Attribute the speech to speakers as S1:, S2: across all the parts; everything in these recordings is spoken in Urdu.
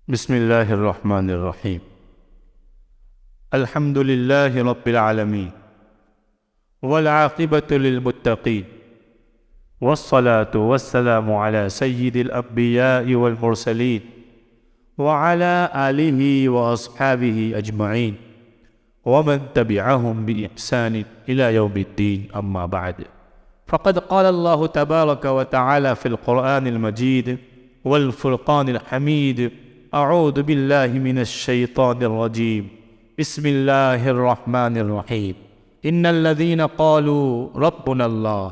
S1: بسم الله الرحمن الرحيم. الحمد لله رب العالمين والعاقبة للمتقين والصلاة والسلام على سيد الأنبياء والمرسلين وعلى آله وأصحابه أجمعين ومن تبعهم بإحسان إلى يوم الدين. أما بعد، فقد قال الله تبارك وتعالى في القرآن المجيد والفرقان الحميد: أعوذ بالله من الشيطان الرجيم، بسم الله الرحمن الرحيم. إن الذين قالوا ربنا الله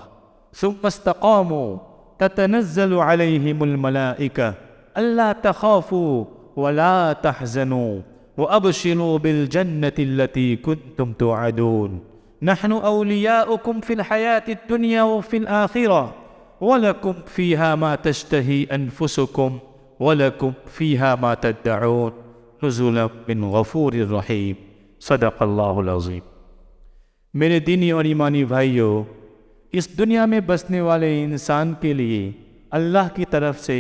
S1: ثم استقاموا تتنزل عليهم الملائكة ألا تخافوا ولا تحزنوا وأبشروا بالجنة التي كنتم توعدون، نحن أولياؤكم في الحياة الدنيا وفي الآخرة ولكم فيها ما تشتهي أنفسكم وَلَكُمْ فِيهَا مَا تَدَّعُونَ نُزُلًا مِّن غَفُورٍ رَحِيمٍ. صدق اللہ العظیم. میرے دینی اور ایمانی بھائیوں، اس دنیا میں بسنے والے انسان کے لیے اللہ کی طرف سے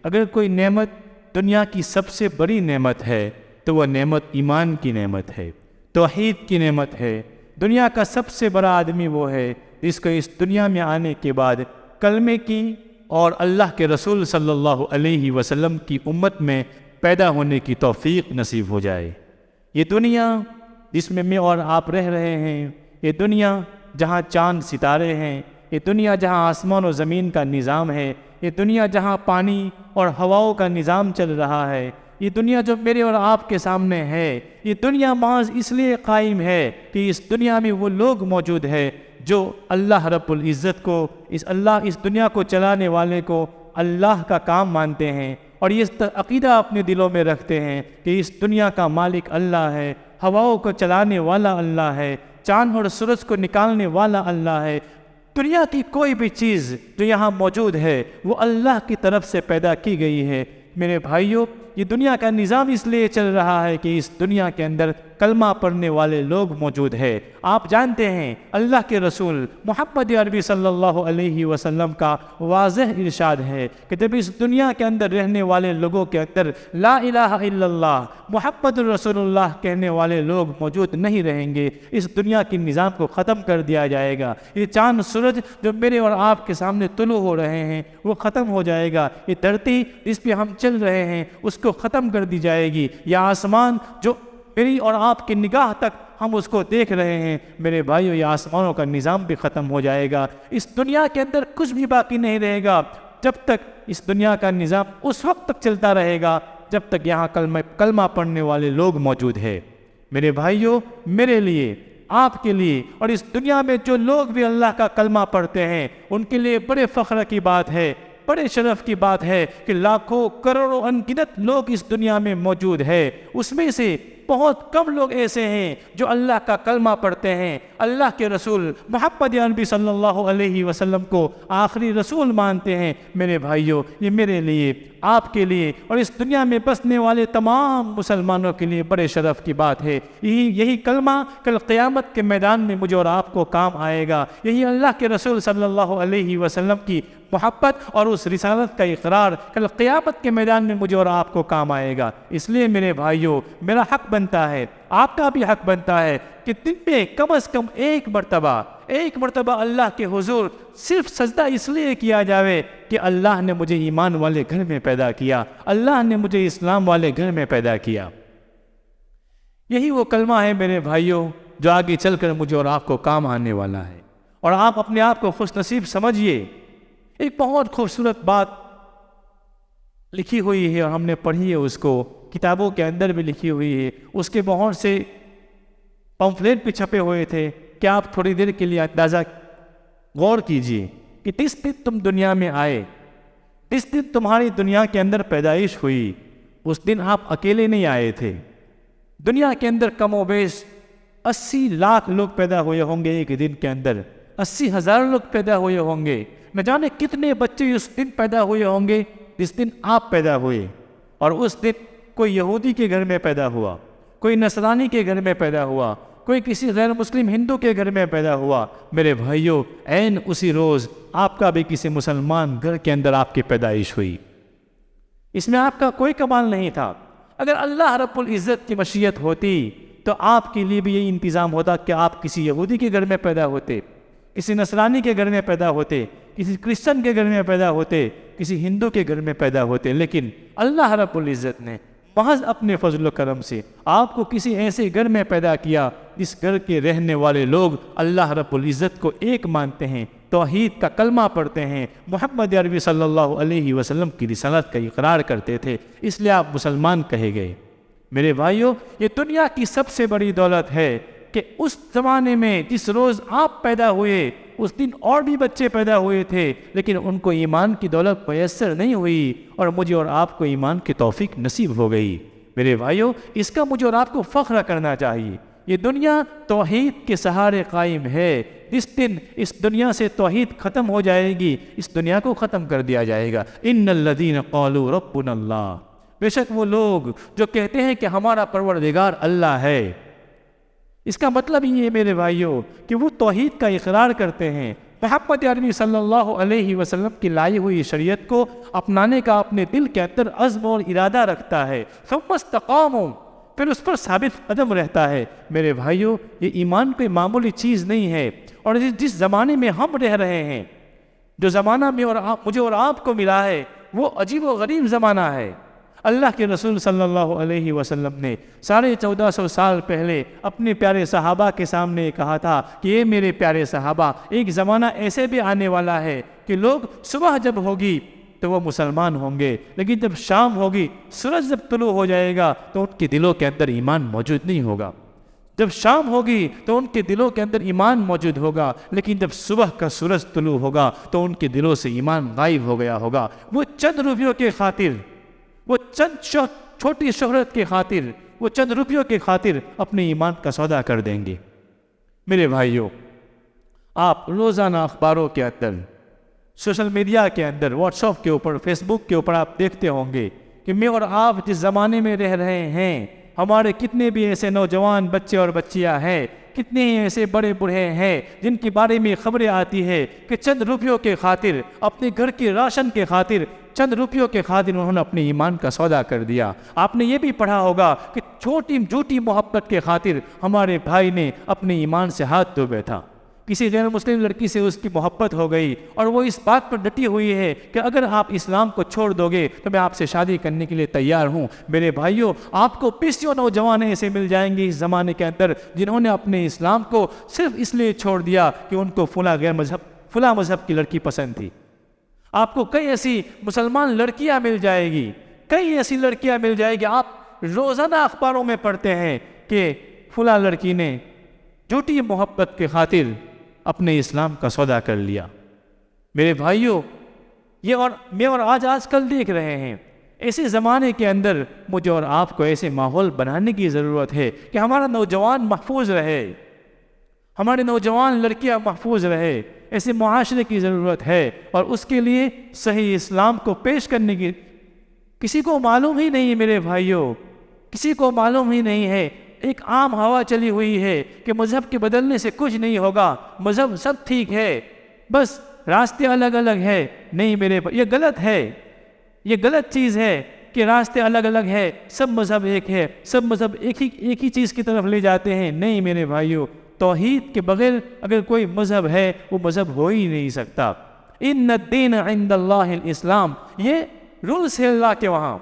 S1: اگر کوئی نعمت دنیا کی سب سے بڑی نعمت ہے تو وہ نعمت ایمان کی نعمت ہے، توحید کی نعمت ہے. دنیا کا سب سے بڑا آدمی وہ ہے جس کو اس دنیا میں آنے کے بعد کلمے کی اور اللہ کے رسول صلی اللہ علیہ وسلم کی امت میں پیدا ہونے کی توفیق نصیب ہو جائے. یہ دنیا جس میں اور آپ رہ رہے ہیں، یہ دنیا جہاں چاند ستارے ہیں، یہ دنیا جہاں آسمان و زمین کا نظام ہے، یہ دنیا جہاں پانی اور ہواؤں کا نظام چل رہا ہے، یہ دنیا جو میرے اور آپ کے سامنے ہے، یہ دنیا محض اس لیے قائم ہے کہ اس دنیا میں وہ لوگ موجود ہیں جو اللہ رب العزت کو، اس دنیا کو چلانے والے کو اللہ کا کام مانتے ہیں اور یہ عقیدہ اپنے دلوں میں رکھتے ہیں کہ اس دنیا کا مالک اللہ ہے، ہواؤں کو چلانے والا اللہ ہے، چاند اور سورج کو نکالنے والا اللہ ہے. دنیا کی کوئی بھی چیز جو یہاں موجود ہے وہ اللہ کی طرف سے پیدا کی گئی ہے. میرے بھائیوں، یہ دنیا کا نظام اس لیے چل رہا ہے کہ اس دنیا کے اندر کلمہ پڑھنے والے لوگ موجود ہیں. آپ جانتے ہیں اللہ کے رسول محمد عربی صلی اللہ علیہ وسلم کا واضح ارشاد ہے کہ جب اس دنیا کے اندر رہنے والے لوگوں کے اندر لا الہ الا اللہ محمد رسول اللہ کہنے والے لوگ موجود نہیں رہیں گے، اس دنیا کے نظام کو ختم کر دیا جائے گا. یہ چاند سورج جو میرے اور آپ کے سامنے طلوع ہو رہے ہیں وہ ختم ہو جائے گا. یہ دھرتی جس پہ ہم چل رہے ہیں اس کو ختم کر دی جائے گی. یہ آسمان جو میری اور آپ کی نگاہ تک ہم اس کو دیکھ رہے ہیں، میرے بھائیو، یہ آسمانوں کا نظام بھی ختم ہو جائے گا. اس دنیا کے اندر کچھ بھی باقی نہیں رہے گا. جب تک اس دنیا کا نظام اس وقت تک چلتا رہے گا جب تک یہاں کلمہ پڑھنے والے لوگ موجود ہیں. میرے بھائیو، میرے لیے، آپ کے لیے اور اس دنیا میں جو لوگ بھی اللہ کا کلمہ پڑھتے ہیں ان کے لیے بڑے فخر کی بات ہے، بڑے شرف کی بات ہے کہ لاکھوں کروڑوں انگنت لوگ اس دنیا میں موجود ہیں. اس میں سے بہت کم لوگ ایسے ہیں جو اللہ کا کلمہ پڑھتے ہیں، اللہ کے رسول محمد عربی صلی اللہ علیہ وسلم کو آخری رسول مانتے ہیں. میرے بھائیوں، یہ میرے لیے، آپ کے لیے اور اس دنیا میں بسنے والے تمام مسلمانوں کے لیے بڑے شرف کی بات ہے. یہی کلمہ کل قیامت کے میدان میں مجھے اور آپ کو کام آئے گا. یہی اللہ کے رسول صلی اللہ علیہ وسلم کی محبت اور اس رسالت کا اقرار کل قیامت کے میدان میں مجھے اور آپ کو کام آئے گا. اس لیے میرے بھائیوں، میرا حق بنتا ہے، آپ کا بھی حق بنتا ہے کہ دن میں کم از کم ایک مرتبہ اللہ کے حضور صرف سجدہ اس لیے کیا جاوے کہ اللہ نے مجھے ایمان والے گھر میں پیدا کیا، اللہ نے مجھے اسلام والے گھر میں پیدا کیا. یہی وہ کلمہ ہے میرے بھائیوں جو آگے چل کر مجھے اور آپ کو کام آنے والا ہے. اور آپ اپنے آپ کو خوش نصیب سمجھیے. ایک بہت خوبصورت بات لکھی ہوئی ہے اور ہم نے پڑھی ہے، اس کو کتابوں کے اندر بھی لکھی ہوئی ہے، اس کے بہت سے پمفلیٹ بھی چھپے ہوئے تھے کہ آپ تھوڑی دیر کے لیے اندازہ غور کیجئے کہ جس دن تم دنیا میں آئے، جس دن تمہاری دنیا کے اندر پیدائش ہوئی، اس دن آپ اکیلے نہیں آئے تھے. دنیا کے اندر کم و بیش 80 لاکھ لوگ پیدا ہوئے ہوں گے. ایک دن کے اندر 80,000 لوگ پیدا ہوئے ہوں گے. نہ جانے کتنے بچے اس دن پیدا ہوئے ہوں گے جس دن آپ پیدا ہوئے. اور اس دن کوئی یہودی کے گھر میں پیدا ہوا، کوئی نصرانی کے گھر میں پیدا ہوا، کوئی کسی غیر مسلم ہندو کے گھر میں پیدا ہوا. میرے بھائیوں، عین اسی روز آپ کا بھی کسی مسلمان گھر کے اندر آپ کی پیدائش ہوئی. اس میں آپ کا کوئی کمال نہیں تھا. اگر اللہ رب العزت کی مشیت ہوتی تو آپ کے لیے بھی یہی انتظام ہوتا کہ آپ کسی یہودی کے گھر میں پیدا ہوتے، کسی نصرانی کے گھر میں پیدا ہوتے، کسی کرسچن کے گھر میں پیدا ہوتے، کسی ہندو کے گھر میں پیدا ہوتے، لیکن اللہ رب العزت نے محض اپنے فضل و کرم سے آپ کو کسی ایسے گھر میں پیدا کیا جس گھر کے رہنے والے لوگ اللہ رب العزت کو ایک مانتے ہیں، توحید کا کلمہ پڑھتے ہیں، محمد عربی صلی اللہ علیہ وسلم کی رسالت کا اقرار کرتے تھے، اس لیے آپ مسلمان کہے گئے۔ میرے بھائیوں، یہ دنیا کی سب سے بڑی دولت ہے کہ اس زمانے میں جس روز آپ پیدا ہوئے اس دن اور بھی بچے پیدا ہوئے تھے، لیکن ان کو ایمان کی دولت میسر نہیں ہوئی، اور مجھے اور آپ کو ایمان کی توفیق نصیب ہو گئی۔ میرے بھائیوں، اس کا مجھے اور آپ کو فخر کرنا چاہیے۔ یہ دنیا توحید کے سہارے قائم ہے۔ جس دن اس دنیا سے توحید ختم ہو جائے گی، اس دنیا کو ختم کر دیا جائے گا۔ ان الذین قالوا ربنا اللہ، بے شک وہ لوگ جو کہتے ہیں کہ ہمارا پروردگار اللہ ہے، اس کا مطلب یہ ہے میرے بھائیوں کہ وہ توحید کا اقرار کرتے ہیں، محمد عربی صلی اللہ علیہ وسلم کی لائی ہوئی شریعت کو اپنانے کا اپنے دل کے اندر عزم اور ارادہ رکھتا ہے، ثم استقاموا، پھر اس پر ثابت قدم رہتا ہے۔ میرے بھائیوں، یہ ایمان کوئی معمولی چیز نہیں ہے، اور جس زمانے میں ہم رہ رہے ہیں، جو زمانہ میں مجھے اور آپ کو ملا ہے، وہ عجیب و غریب زمانہ ہے۔ اللہ کے رسول صلی اللہ علیہ وسلم نے 1450 سال پہلے اپنے پیارے صحابہ کے سامنے کہا تھا کہ یہ میرے پیارے صحابہ، ایک زمانہ ایسے بھی آنے والا ہے کہ لوگ صبح جب ہوگی تو وہ مسلمان ہوں گے، لیکن جب شام ہوگی، سورج جب طلوع ہو جائے گا تو ان کے دلوں کے اندر ایمان موجود نہیں ہوگا۔ جب شام ہوگی تو ان کے دلوں کے اندر ایمان موجود ہوگا، لیکن جب صبح کا سورج طلوع ہوگا تو ان کے دلوں سے ایمان غائب ہو گیا ہوگا۔ وہ چند روپیوں کے خاطر، وہ چند چھوٹی شہرت کے خاطر، وہ چند روپیوں کے خاطر اپنے ایمان کا سودا کر دیں گے۔ میرے بھائیوں، آپ روزانہ اخباروں کے اندر، سوشل میڈیا کے اندر، واٹس ایپ کے اوپر، فیس بک کے اوپر آپ دیکھتے ہوں گے کہ میں اور آپ جس زمانے میں رہ رہے ہیں، ہمارے کتنے بھی ایسے نوجوان بچے اور بچیاں ہیں، کتنے ہی ایسے بڑے بوڑھے ہیں جن کے بارے میں خبریں آتی ہے کہ چند روپیوں کے خاطر، اپنے گھر کے راشن کے خاطر، چند روپیوں کے خاطر انہوں نے اپنے ایمان کا سودا کر دیا۔ آپ نے یہ بھی پڑھا ہوگا کہ چھوٹی جھوٹی محبت کے خاطر ہمارے بھائی نے اپنے ایمان سے ہاتھ دھو بیٹھا، کسی غیر مسلم لڑکی سے اس کی محبت ہو گئی، اور وہ اس بات پر ڈٹی ہوئی ہے کہ اگر آپ اسلام کو چھوڑ دو گے تو میں آپ سے شادی کرنے کے لیے تیار ہوں۔ میرے بھائیوں، آپ کو بیسیوں نوجوان ایسے مل جائیں گے اس زمانے کے اندر جنہوں نے اپنے اسلام کو صرف اس لیے چھوڑ دیا کہ ان کو فلاں مذہب کی لڑکی پسند تھی۔ آپ کو کئی ایسی مسلمان لڑکیاں مل جائے گی، کئی ایسی لڑکیاں مل جائے گی، آپ روزانہ اخباروں میں پڑھتے ہیں کہ فلاں لڑکی نے جھوٹی محبت کے خاطر اپنے اسلام کا سودا کر لیا۔ میرے بھائیوں، یہ میں اور آج کل دیکھ رہے ہیں، ایسے زمانے کے اندر مجھے اور آپ کو ایسے ماحول بنانے کی ضرورت ہے کہ ہمارا نوجوان محفوظ رہے، ہمارے نوجوان لڑکیاں محفوظ رہے۔ ایسے معاشرے کی ضرورت ہے، اور اس کے لیے صحیح اسلام کو پیش کرنے کی کسی کو معلوم ہی نہیں ہے۔ میرے بھائیوں، کسی کو معلوم ہی نہیں ہے۔ ایک عام ہوا چلی ہوئی ہے کہ مذہب کے بدلنے سے کچھ نہیں ہوگا، مذہب سب ٹھیک ہے، بس راستے الگ الگ ہے۔ نہیں میرے یہ غلط ہے، یہ غلط چیز ہے کہ راستے الگ الگ ہے، سب مذہب ایک ہے، سب مذہب ایک ہی چیز کی طرف لے جاتے ہیں۔ نہیں میرے بھائیوں، توحید کے بغیر اگر کوئی مذہب ہے وہ مذہب ہو ہی نہیں سکتا۔ ان الدین عند اللہ الاسلام، یہ رولس ہے اللہ کے وہاں،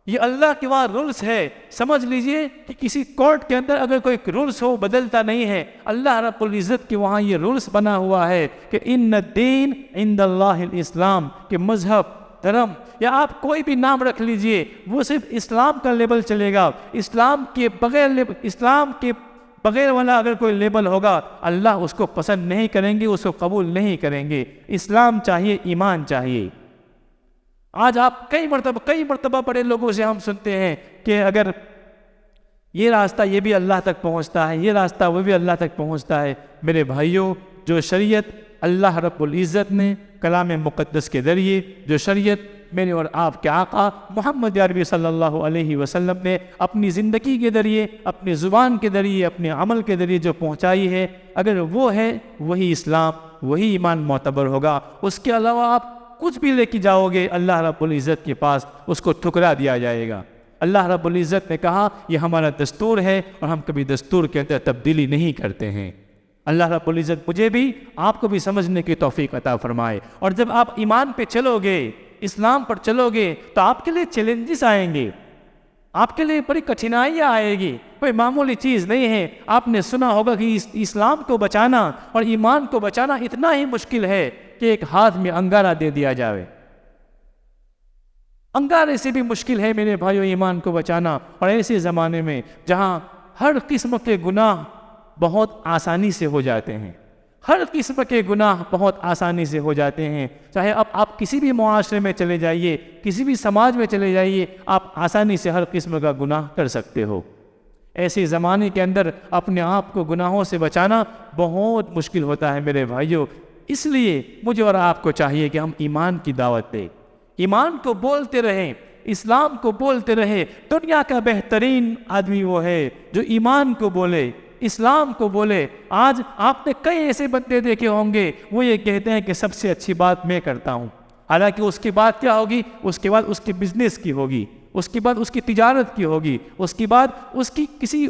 S1: یہ اللہ کے وہاں رولس ہے۔ سمجھ لیجئے کہ کسی کورٹ کے اندر اگر کوئی رولس ہو بدلتا نہیں ہے، اللہ رب العزت کے وہاں یہ رولس بنا ہوا ہے کہ ان الدین عند اللہ الاسلام، کہ مذہب، دھرم، یا آپ کوئی بھی نام رکھ لیجئے، وہ صرف اسلام کا لیبل چلے گا۔ اسلام کے بغیر والا اگر کوئی لیبل ہوگا، اللہ اس کو پسند نہیں کریں گے، اس کو قبول نہیں کریں گے۔ اسلام چاہیے، ایمان چاہیے۔ آج آپ کئی مرتبہ بڑے لوگوں سے ہم سنتے ہیں کہ اگر یہ راستہ یہ بھی اللہ تک پہنچتا ہے، یہ راستہ وہ بھی اللہ تک pہنچتا ہے۔ میرے بھائیوں، جو شریعت اللہ رب العزت نے کلام مقدس کے ذریعے، جو شریعت میرے اور آپ کے آقا محمد عربی صلی اللہ علیہ وسلم نے اپنی زندگی کے ذریعے، اپنی زبان کے ذریعے، اپنے عمل کے ذریعے جو پہنچائی ہے، اگر وہ ہے وہی اسلام، وہی ایمان معتبر ہوگا۔ اس کے علاوہ آپ کچھ بھی لے کے جاؤ گے اللہ رب العزت کے پاس، اس کو ٹھکرا دیا جائے گا۔ اللہ رب العزت نے کہا یہ ہمارا دستور ہے اور ہم کبھی دستور کے اندر تبدیلی نہیں کرتے ہیں۔ اللہ رب العزت مجھے بھی آپ کو بھی سمجھنے کی توفیق عطا فرمائے۔ اور جب آپ ایمان پہ چلو گے، اسلام پر چلو گے، تو آپ کے لیے چیلنجز آئیں گے، آپ کے لیے بڑی کٹھنائیاں آئے گی، کوئی معمولی چیز نہیں ہے۔ آپ نے سنا ہوگا کہ اسلام کو بچانا اور ایمان کو بچانا اتنا ہی مشکل ہے کہ ایک ہاتھ میں انگارہ دے دیا جائے۔ انگارے سے بھی مشکل ہے میرے بھائیو ایمان کو بچانا، اور ایسے زمانے میں جہاں ہر قسم کے گناہ بہت آسانی سے ہو جاتے ہیں، ہر قسم کے گناہ بہت آسانی سے ہو جاتے ہیں۔ چاہے اب آپ کسی بھی معاشرے میں چلے جائیے، کسی بھی سماج میں چلے جائیے، آپ آسانی سے ہر قسم کا گناہ کر سکتے ہو۔ ایسے زمانے کے اندر اپنے آپ کو گناہوں سے بچانا بہت مشکل ہوتا ہے میرے بھائیو۔ اس لیے مجھے اور آپ کو چاہیے کہ ہم ایمان کی دعوت دیں، ایمان کو بولتے رہیں، اسلام کو بولتے رہیں۔ دنیا کا بہترین آدمی وہ ہے جو ایمان کو بولے، اسلام کو بولے۔ آج آپ نے کئی ایسے بندے دیکھے ہوں گے وہ یہ کہتے ہیں کہ سب سے اچھی بات میں کرتا ہوں، حالانکہ اس کے بعد کیا ہوگی؟ اس کے بعد اس کے بزنس کی ہوگی، اس کے بعد اس کی تجارت کی ہوگی، اس کے بعد اس کی کسی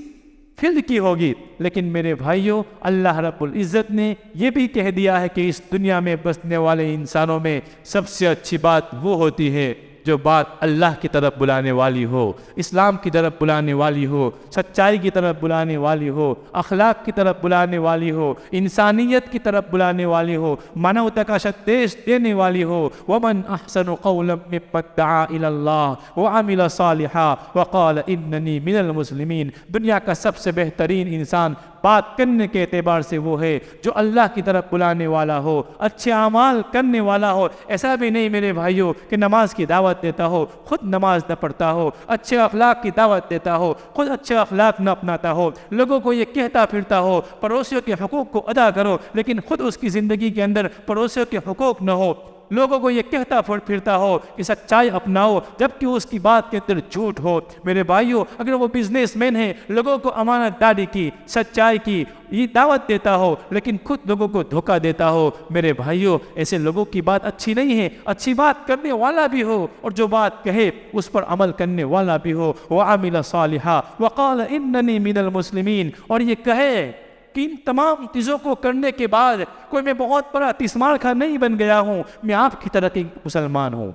S1: فیلڈ کی ہوگی۔ لیکن میرے بھائیوں، اللہ رب العزت نے یہ بھی کہہ دیا ہے کہ اس دنیا میں بسنے والے انسانوں میں سب سے اچھی بات وہ ہوتی ہے جو بات اللہ کی طرف بلانے والی ہو، اسلام کی طرف بلانے والی ہو، سچائی کی طرف بلانے والی ہو، اخلاق کی طرف بلانے والی ہو، انسانیت کی طرف بلانے والی ہو، مانوتا کا سندیش دینے والی ہو۔ وَمَنْ أَحْسَنُ قَوْلًا مِّمَّن دَعَا إِلَى اللَّهِ وَعَمِلَ صَالِحًا وَقَالَ إِنَّنِي مِنَ الْمُسْلِمِينَ۔ دنیا کا سب سے بہترین انسان بات کرنے کے اعتبار سے وہ ہے جو اللہ کی طرف بلانے والا ہو، اچھے اعمال کرنے والا ہو۔ ایسا بھی نہیں میرے بھائیوں کہ نماز کی دعوت دیتا ہو، خود نماز نہ پڑھتا ہو، اچھے اخلاق کی دعوت دیتا ہو، خود اچھے اخلاق نہ اپناتا ہو، لوگوں کو یہ کہتا پھرتا ہو پڑوسیوں کے حقوق کو ادا کرو، لیکن خود اس کی زندگی کے اندر پڑوسیوں کے حقوق نہ ہو، لوگوں کو یہ کہتا پھرتا ہو کہ سچائی اپناؤ، جبکہ اس کی بات کے اندر جھوٹ ہو۔ میرے بھائیوں، اگر وہ بزنس مین ہے، لوگوں کو امانت داری کی، سچائی کی یہ دعوت دیتا ہو، لیکن خود لوگوں کو دھوکہ دیتا ہو، میرے بھائیوں ایسے لوگوں کی بات اچھی نہیں ہے۔ اچھی بات کرنے والا بھی ہو اور جو بات کہے اس پر عمل کرنے والا بھی ہو۔ وَعَمِلَ صَالِحًا وَقَالَ إِنَّنِي مِنَ الْمُسْلِمِينَ، اور یہ کہے کہ ان تمام چیزوں کو کرنے کے بعد کوئی میں بہت بڑا تسمار خاں نہیں بن گیا ہوں، میں آپ کی طرح ایک مسلمان ہوں،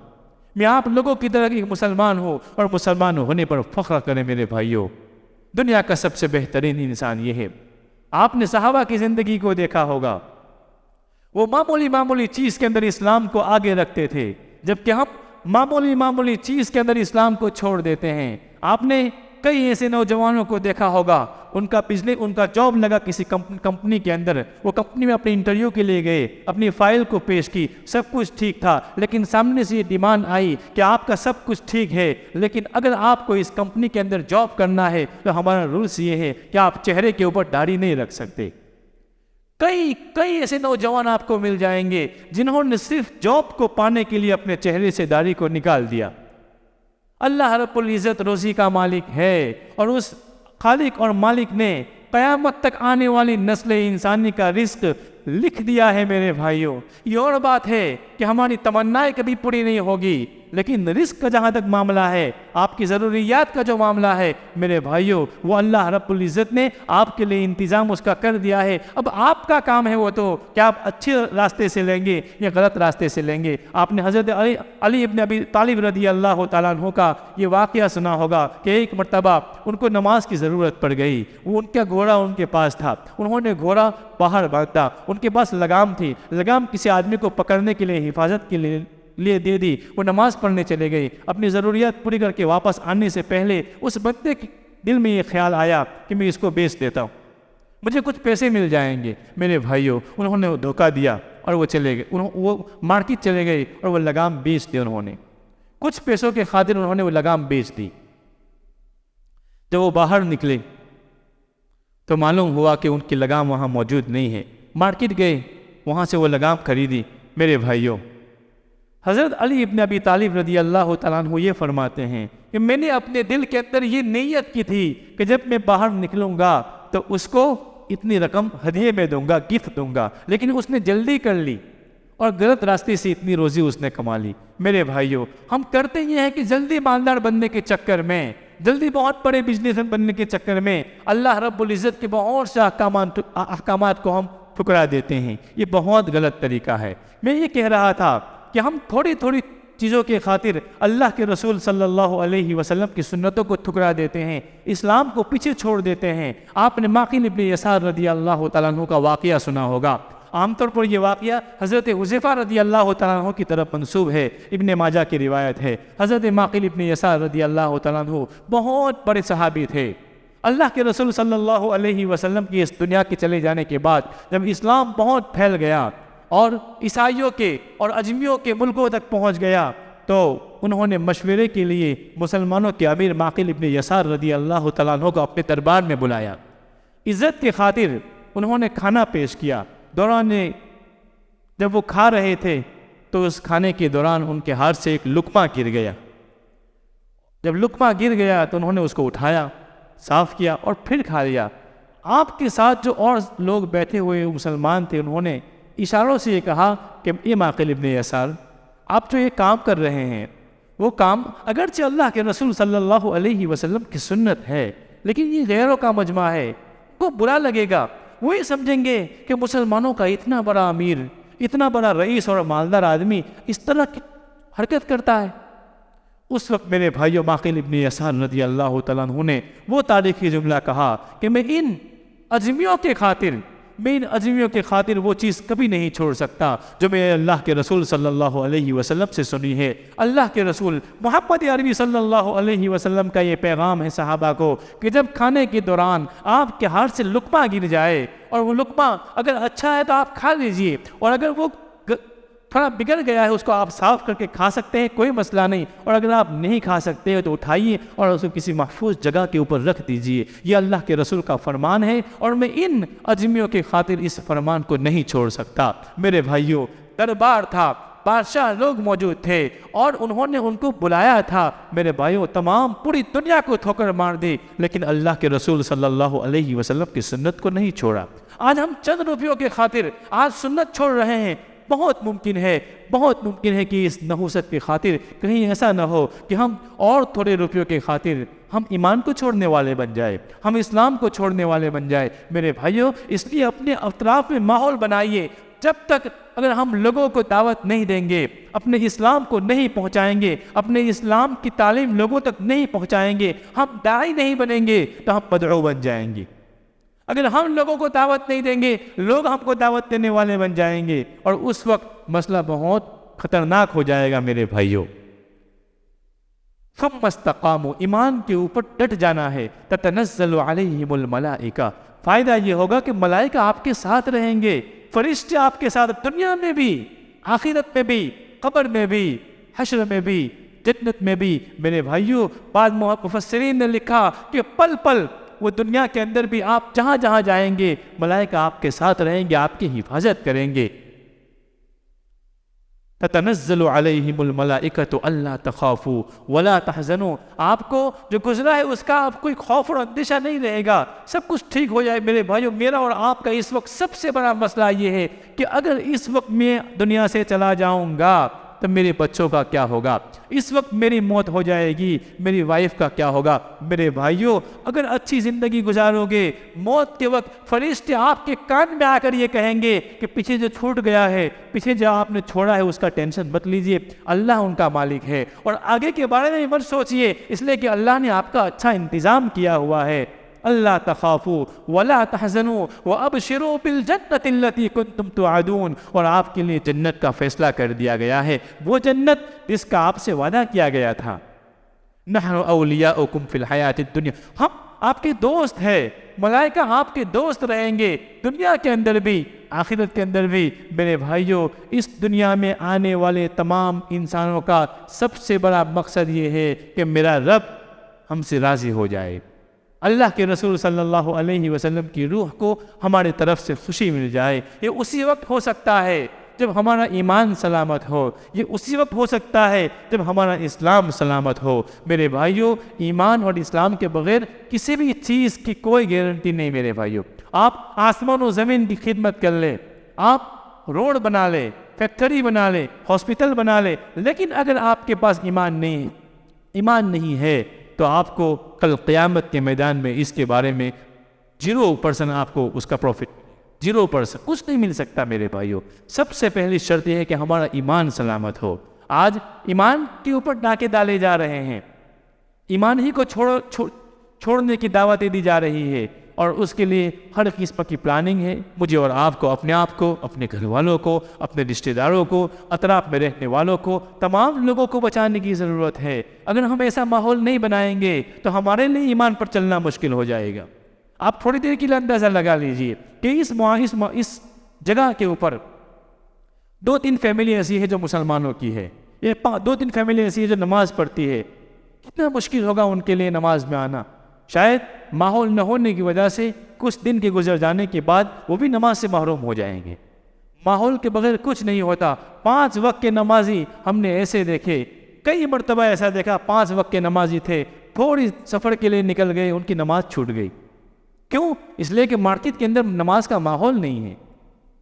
S1: میں آپ لوگوں کی طرح ایک مسلمان ہوں، اور مسلمان ہونے پر فخر کریں میرے بھائیوں۔ دنیا کا سب سے بہترین انسان یہ ہے۔ آپ نے صحابہ کی زندگی کو دیکھا ہوگا، وہ معمولی چیز کے اندر اسلام کو آگے رکھتے تھے، جبکہ ہم معمولی چیز کے اندر اسلام کو چھوڑ دیتے ہیں۔ آپ نے کئی ایسے نوجوانوں کو دیکھا ہوگا، ان کا جاب لگا کسی کمپنی کے اندر، وہ کمپنی میں اپنے انٹرویو کے لیے گئے، اپنی فائل کو پیش کی، سب کچھ ٹھیک تھا، لیکن سامنے سے یہ ڈیمانڈ آئی کہ آپ کا سب کچھ ٹھیک ہے، لیکن اگر آپ کو اس کمپنی کے اندر جاب کرنا ہے تو ہمارا رولس یہ ہے کہ آپ چہرے کے اوپر داڑھی نہیں رکھ سکتے۔ کئی ایسے نوجوان آپ کو مل جائیں گے جنہوں نے صرف جاب کو پانے کے لیے اپنے چہرے سے داڑھی کو نکال دیا۔ اللہ رب العزت روزی کا مالک ہے، اور اس خالق اور مالک نے قیامت تک آنے والی نسل انسانی کا رزق لکھ دیا ہے میرے بھائیوں۔ یہ اور بات ہے کہ ہماری تمنائیں کبھی پوری نہیں ہوگی، لیکن رزق کا جہاں تک معاملہ ہے، آپ کی ضروریات کا جو معاملہ ہے میرے بھائیوں، وہ اللہ رب العزت نے آپ کے لیے انتظام اس کا کر دیا ہے۔ اب آپ کا کام ہے وہ تو کہ آپ اچھے راستے سے لیں گے یا غلط راستے سے لیں گے۔ آپ نے حضرت علی ابن ابی طالب رضی اللہ تعالیٰ عنہ کا یہ واقعہ سنا ہوگا کہ ایک مرتبہ ان کو نماز کی ضرورت پڑ گئی، وہ ان کا گھوڑا ان کے پاس تھا، انہوں نے گھوڑا باہر باندھا، ان کے پاس لگام تھی، لگام کسی آدمی کو پکڑنے کے لیے حفاظت کے لیے دے دی، وہ نماز پڑھنے چلے گئے۔ اپنی ضروریات پوری کر کے واپس آنے سے پہلے اس بندے کے دل میں یہ خیال آیا کہ میں اس کو بیچ دیتا ہوں، مجھے کچھ پیسے مل جائیں گے۔ میرے بھائیوں، انہوں نے وہ دھوکہ دیا اور وہ چلے گئے، وہ مارکیٹ چلے گئے اور وہ لگام بیچ دی۔ انہوں نے کچھ پیسوں کے خاطر انہوں نے وہ لگام بیچ دی۔ جب وہ باہر نکلے تو معلوم ہوا کہ ان کی لگام وہاں موجود نہیں ہے۔ مارکیٹ گئے، وہاں سے وہ لگام خریدی۔ میرے بھائیوں، حضرت علی ابن ابی طالب رضی اللہ تعالیٰ عنہ یہ فرماتے ہیں کہ میں نے اپنے دل کے اندر یہ نیت کی تھی کہ جب میں باہر نکلوں گا تو اس کو اتنی رقم ہدیے میں دوں گا، گفٹ دوں گا، لیکن اس نے جلدی کر لی اور غلط راستے سے اتنی روزی اس نے کما لی۔ میرے بھائیوں، ہم کرتے یہ ہیں کہ جلدی مالدار بننے کے چکر میں جلدی بہت بڑے بزنس بننے کے چکر میں اللہ رب العزت کے بہت سے احکامات کو ہم ٹھکرا دیتے ہیں. یہ بہت غلط طریقہ ہے. میں یہ کہہ رہا تھا کہ ہم تھوڑی تھوڑی چیزوں کے خاطر اللہ کے رسول صلی اللہ علیہ وسلم کی سنتوں کو ٹھکرا دیتے ہیں، اسلام کو پیچھے چھوڑ دیتے ہیں. آپ نے معقل ابن یسار رضی اللہ تعالیٰ عنہ کا واقعہ سنا ہوگا. عام طور پر یہ واقعہ حضرت حذیفہ رضی اللہ تعالیٰ عنہ کی طرف منسوب ہے. ابن ماجہ کی روایت ہے. حضرت معقل ابن یسار رضی اللہ تعالیٰ عنہ بہت بڑے صحابی تھے. اللہ کے رسول صلی اللہ علیہ وسلم کی اس دنیا کے چلے جانے کے بعد جب اسلام بہت پھیل گیا اور عیسائیوں کے اور اجمیوں کے ملکوں تک پہنچ گیا تو انہوں نے مشورے کے لیے مسلمانوں کے امیر معقل ابن یسار رضی اللہ تعالیٰ عنہ کو اپنے دربار میں بلایا. عزت کی خاطر انہوں نے کھانا پیش کیا. دوران جب وہ کھا رہے تھے تو اس کھانے کے دوران ان کے ہاتھ سے ایک لقمہ گر گیا. جب لقمہ گر گیا تو انہوں نے اس کو اٹھایا، صاف کیا اور پھر کھا لیا. آپ کے ساتھ جو اور لوگ بیٹھے ہوئے مسلمان تھے انہوں نے اشاروں سے یہ کہا کہ یہ معقل ابن یسار، آپ جو یہ کام کر رہے ہیں وہ کام اگرچہ اللہ کے رسول صلی اللہ علیہ وسلم کی سنت ہے لیکن یہ غیروں کا مجمع ہے، کو برا لگے گا. وہ یہ سمجھیں گے کہ مسلمانوں کا اتنا بڑا امیر، اتنا بڑا رئیس اور مالدار آدمی اس طرح کی حرکت کرتا ہے. اس وقت میرے بھائیوں معقل ابن یسار رضی اللہ تعالیٰ عنہ نے وہ تاریخی جملہ کہا کہ میں ان اجمیوں کے خاطر وہ چیز کبھی نہیں چھوڑ سکتا جو میں اللہ کے رسول صلی اللہ علیہ وسلم سے سنی ہے. اللہ کے رسول محمد عربی صلی اللہ علیہ وسلم کا یہ پیغام ہے صحابہ کو کہ جب کھانے کے دوران آپ کے ہاتھ سے لقمہ گر جائے اور وہ لقمہ اگر اچھا ہے تو آپ کھا لیجئے، اور اگر وہ تھوڑا بگڑ گیا ہے اس کو آپ صاف کر کے کھا سکتے ہیں، کوئی مسئلہ نہیں. اور اگر آپ نہیں کھا سکتے ہو تو اٹھائیے اور اس کو کسی محفوظ جگہ کے اوپر رکھ دیجئے. یہ اللہ کے رسول کا فرمان ہے اور میں ان اجمیوں کے خاطر اس فرمان کو نہیں چھوڑ سکتا. میرے بھائیوں، دربار تھا، بادشاہ لوگ موجود تھے اور انہوں نے ان کو بلایا تھا. میرے بھائیوں، تمام پوری دنیا کو ٹھوکر مار دی لیکن اللہ کے رسول صلی اللہ علیہ وسلم کی سنت کو نہیں چھوڑا. آج ہم چند روپیوں کے خاطر آج سنت چھوڑ رہے ہیں. بہت ممکن ہے کہ اس نحوست کی خاطر کہیں ایسا نہ ہو کہ ہم اور تھوڑے روپیوں کے خاطر ہم ایمان کو چھوڑنے والے بن جائے، ہم اسلام کو چھوڑنے والے بن جائے. میرے بھائیوں، اس لیے اپنے اطراف میں ماحول بنائیے. جب تک اگر ہم لوگوں کو دعوت نہیں دیں گے، اپنے اسلام کو نہیں پہنچائیں گے، اپنے اسلام کی تعلیم لوگوں تک نہیں پہنچائیں گے، ہم داعی نہیں بنیں گے تو ہم مدعو بن جائیں گے. اگر ہم لوگوں کو دعوت نہیں دیں گے، لوگ ہم کو دعوت دینے والے بن جائیں گے اور اس وقت مسئلہ بہت خطرناک ہو جائے گا. میرے بھائیوں، ثم استقاموا، ایمان کے اوپر ڈٹ جانا ہے. تتنزل علیہم الملائکہ، فائدہ یہ ہوگا کہ ملائکہ آپ کے ساتھ رہیں گے، فرشتے آپ کے ساتھ، دنیا میں بھی، آخرت میں بھی، قبر میں بھی، حشر میں بھی، جنت میں بھی. میرے بھائیوں، بعض مفسرین نے لکھا کہ پل پل وہ دنیا کے اندر بھی آپ جہاں جہاں جائیں گے ملائکہ آپ کے ساتھ رہیں گے، آپ کی حفاظت کریں گے. تتنزل علیہم الملائکۃ الا تخافوا ولا تحزنوا، آپ کو جو گزرا ہے اس کا آپ کوئی خوف اور اندیشہ نہیں رہے گا، سب کچھ ٹھیک ہو جائے. میرے بھائیوں، میرا اور آپ کا اس وقت سب سے بڑا مسئلہ یہ ہے کہ اگر اس وقت میں دنیا سے چلا جاؤں گا تو میرے بچوں کا کیا ہوگا، اس وقت میری موت ہو جائے گی، میری وائف کا کیا ہوگا. میرے بھائیوں، اگر اچھی زندگی گزارو گے، موت کے وقت فرشتے آپ کے کان میں آ کر یہ کہیں گے کہ پیچھے جو چھوٹ گیا ہے، پیچھے جو آپ نے چھوڑا ہے اس کا ٹینشن مت لیجئے، اللہ ان کا مالک ہے اور آگے کے بارے میں مت سوچئے، اس لیے کہ اللہ نے آپ کا اچھا انتظام کیا ہوا ہے. اللہ تخافوا ولا تحزنوا وابشروا بالجنة التي كنتم توعدون، اور آپ کے لیے جنت کا فیصلہ کر دیا گیا ہے، وہ جنت جس کا آپ سے وعدہ کیا گیا تھا. نحن اولیاؤکم فی الحیاۃ الدنیا، ہم آپ کے دوست ہیں، ملائکہ آپ کے دوست رہیں گے دنیا کے اندر بھی، آخرت کے اندر بھی. میرے بھائیوں، اس دنیا میں آنے والے تمام انسانوں کا سب سے بڑا مقصد یہ ہے کہ میرا رب ہم سے راضی ہو جائے، اللہ کے رسول صلی اللہ علیہ وسلم کی روح کو ہمارے طرف سے خوشی مل جائے. یہ اسی وقت ہو سکتا ہے جب ہمارا ایمان سلامت ہو، یہ اسی وقت ہو سکتا ہے جب ہمارا اسلام سلامت ہو. میرے بھائیوں، ایمان اور اسلام کے بغیر کسی بھی چیز کی کوئی گارنٹی نہیں. میرے بھائیوں، آپ آسمان و زمین کی خدمت کر لیں، آپ روڈ بنا لیں، فیکٹری بنا لیں، ہاسپٹل بنا لیں، لیکن اگر آپ کے پاس ایمان نہیں ہے تو آپ کو کل قیامت کے میدان میں اس کے بارے میں 0% آپ کو اس کا پروفٹ 0% کچھ نہیں مل سکتا میرے بھائیوں۔ سب سے پہلی شرط یہ ہے کہ ہمارا ایمان سلامت ہو۔ آج ایمان کے اوپر ڈاکے ڈالے جا رہے ہیں، ایمان ہی کو چھوڑنے کی دعوتیں دی جا رہی ہے، اور اس کے لیے ہر قسم کی پلاننگ ہے۔ مجھے اور آپ کو، اپنے آپ کو، اپنے گھر والوں کو، اپنے رشتہ داروں کو، اطراف میں رہنے والوں کو، تمام لوگوں کو بچانے کی ضرورت ہے۔ اگر ہم ایسا ماحول نہیں بنائیں گے تو ہمارے لیے ایمان پر چلنا مشکل ہو جائے گا۔ آپ تھوڑی دیر کے لیے اندازہ لگا لیجئے کہ اس جگہ کے اوپر 2-3 فیملی ایسی ہے جو مسلمانوں کی ہے، یہ 2-3 فیملی ایسی ہے جو نماز پڑھتی ہے، کتنا مشکل ہوگا ان کے لیے نماز میں آنا۔ شاید ماحول نہ ہونے کی وجہ سے کچھ دن کے گزر جانے کے بعد وہ بھی نماز سے محروم ہو جائیں گے۔ ماحول کے بغیر کچھ نہیں ہوتا۔ 5 وقت کے نمازی ہم نے ایسے دیکھے، کئی مرتبہ ایسا دیکھا، 5 وقت کے نمازی تھے، تھوڑی سفر کے لیے نکل گئے، ان کی نماز چھوٹ گئی۔ کیوں؟ اس لیے کہ مارکیٹ کے اندر نماز کا ماحول نہیں ہے۔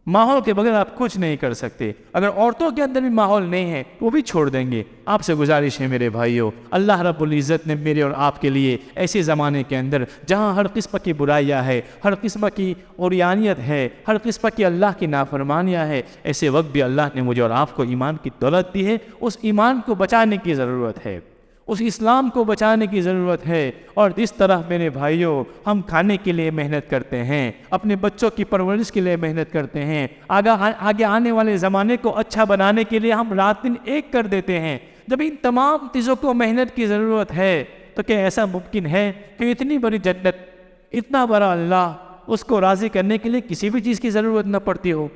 S1: ماحول کے بغیر آپ کچھ نہیں کر سکتے۔ اگر عورتوں کے اندر بھی ماحول نہیں ہے وہ بھی چھوڑ دیں گے۔ آپ سے گزارش ہے میرے بھائیوں، اللہ رب العزت نے میرے اور آپ کے لیے ایسے زمانے کے اندر جہاں ہر قسم کی برائیاں ہے، ہر قسم کی عریانیت ہے، ہر قسم کی اللہ کی نافرمانیاں ہے، ایسے وقت بھی اللہ نے مجھے اور آپ کو ایمان کی دولت دی ہے۔ اس ایمان کو بچانے کی ضرورت ہے، اس اسلام کو بچانے کی ضرورت ہے۔ اور جس طرح میرے بھائیوں ہم کھانے کے لیے محنت کرتے ہیں، اپنے بچوں کی پرورش کے لیے محنت کرتے ہیں، آگے آنے والے زمانے کو اچھا بنانے کے لیے ہم رات دن ایک کر دیتے ہیں، جب ان تمام چیزوں کو محنت کی ضرورت ہے تو کیا ایسا ممکن ہے کہ اتنی بڑی جنت، اتنا بڑا اللہ، اس کو راضی کرنے کے لیے کسی بھی چیز کی ضرورت نہ پڑتی ہو،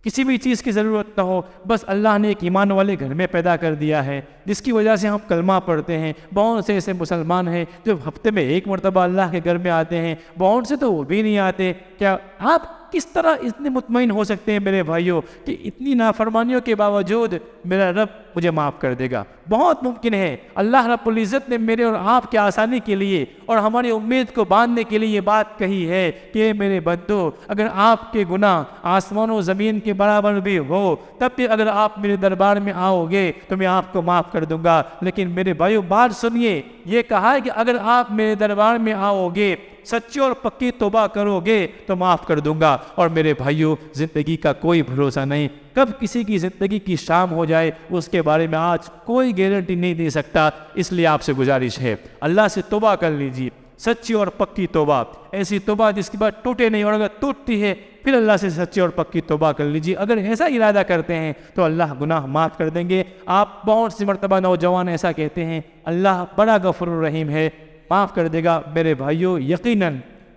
S1: کسی بھی چیز کی ضرورت نہ ہو؟ بس اللہ نے ایک ایمان والے گھر میں پیدا کر دیا ہے، جس کی وجہ سے ہم کلمہ پڑھتے ہیں۔ بہت سے ایسے مسلمان ہیں جو ہفتے میں 1 مرتبہ اللہ کے گھر میں آتے ہیں، بہت سے تو وہ بھی نہیں آتے۔ کیا آپ کس طرح اتنے مطمئن ہو سکتے ہیں میرے بھائیوں کہ اتنی نافرمانیوں کے باوجود میرا رب مجھے معاف کر دے گا؟ بہت ممکن ہے۔ اللہ رب العزت نے میرے اور آپ کی آسانی کے لیے اور ہماری امید کو باندھنے کے لیے یہ بات کہی ہے کہ میرے بندو، اگر آپ کے گناہ آسمان و زمین کے برابر بھی ہو، تب بھی اگر آپ میرے دربار میں آؤ گے تو میں آپ کو معاف کر دوں گا۔ لیکن میرے بھائیوں بات سنیے، یہ کہا ہے کہ اگر آپ میرے دربار میں آؤ گے، سچی اور پکی توبہ کرو گے تو معاف کر دوں گا۔ اور میرے بھائیوں زندگی کا کوئی بھروسہ نہیں، کب کسی کی زندگی کی شام ہو جائے اس کے بارے میں آج کوئی گارنٹی نہیں دے سکتا۔ اس لیے آپ سے گزارش ہے، اللہ سے توبہ کر لیجیے، سچی اور پکی توبہ، ایسی توبہ جس کے بعد ٹوٹے نہیں، اور اگر ٹوٹتی ہے پھر اللہ سے سچی اور پکی توبہ کر لیجیے۔ اگر ایسا ارادہ کرتے ہیں تو اللہ گناہ معاف کر دیں گے۔ آپ بہت سی مرتبہ نوجوان ایسا کہتے ہیں، اللہ بڑا غفور الرحیم ہے، معاف کر دے گا۔ میرے بھائیوں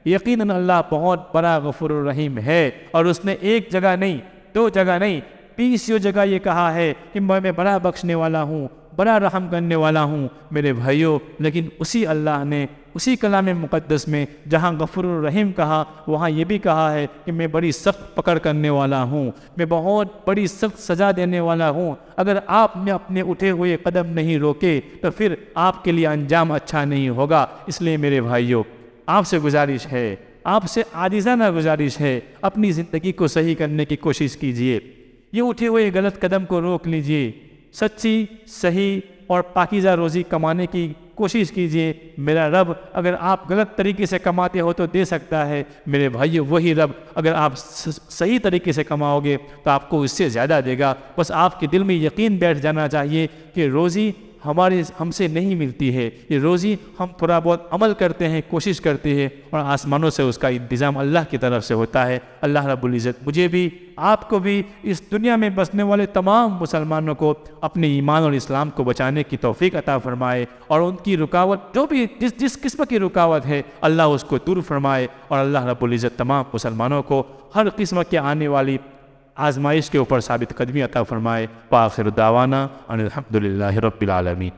S1: یقیناً اللہ بہت بڑا غفور الرحیم ہے، اور اس نے ایک جگہ نہیں، 2 جگہ نہیں، 20 جگہ یہ کہا ہے کہ میں بڑا بخشنے والا ہوں، بڑا رحم کرنے والا ہوں میرے بھائیوں۔ لیکن اسی اللہ نے اسی کلام مقدس میں جہاں غفور الرحیم کہا، وہاں یہ بھی کہا ہے کہ میں بڑی سخت پکڑ کرنے والا ہوں، میں بہت بڑی سخت سزا دینے والا ہوں۔ اگر آپ نے اپنے اٹھے ہوئے قدم نہیں روکے تو پھر آپ کے لیے انجام اچھا نہیں ہوگا۔ اس لیے میرے بھائیوں آپ سے گزارش ہے، آپ سے عاجزانہ گزارش ہے، اپنی زندگی کو صحیح کرنے کی کوشش کیجیے، یہ اٹھے ہوئے غلط قدم کو روک لیجیے، سچی، صحیح اور پاکیزہ روزی کمانے کی کوشش کیجیے۔ میرا رب اگر آپ غلط طریقے سے کماتے ہو تو دے سکتا ہے، میرے بھائیو وہی رب اگر آپ صحیح طریقے سے کماؤ گے تو آپ کو اس سے زیادہ دے گا۔ بس آپ کے دل میں یقین بیٹھ جانا چاہیے کہ روزی ہم سے نہیں ملتی ہے، یہ روزی ہم تھوڑا بہت عمل کرتے ہیں، کوشش کرتے ہیں، اور آسمانوں سے اس کا انتظام اللہ کی طرف سے ہوتا ہے۔ اللہ رب العزت مجھے بھی، آپ کو بھی، اس دنیا میں بسنے والے تمام مسلمانوں کو اپنے ایمان اور اسلام کو بچانے کی توفیق عطا فرمائے، اور ان کی رکاوٹ جو بھی جس قسم کی رکاوٹ ہے اللہ اس کو دور فرمائے، اور اللہ رب العزت تمام مسلمانوں کو ہر قسم کے آنے والی آزمائش کے اوپر ثابت قدمی عطا فرمائے۔ وآخر دعوانا ان الحمد للہ رب العالمین۔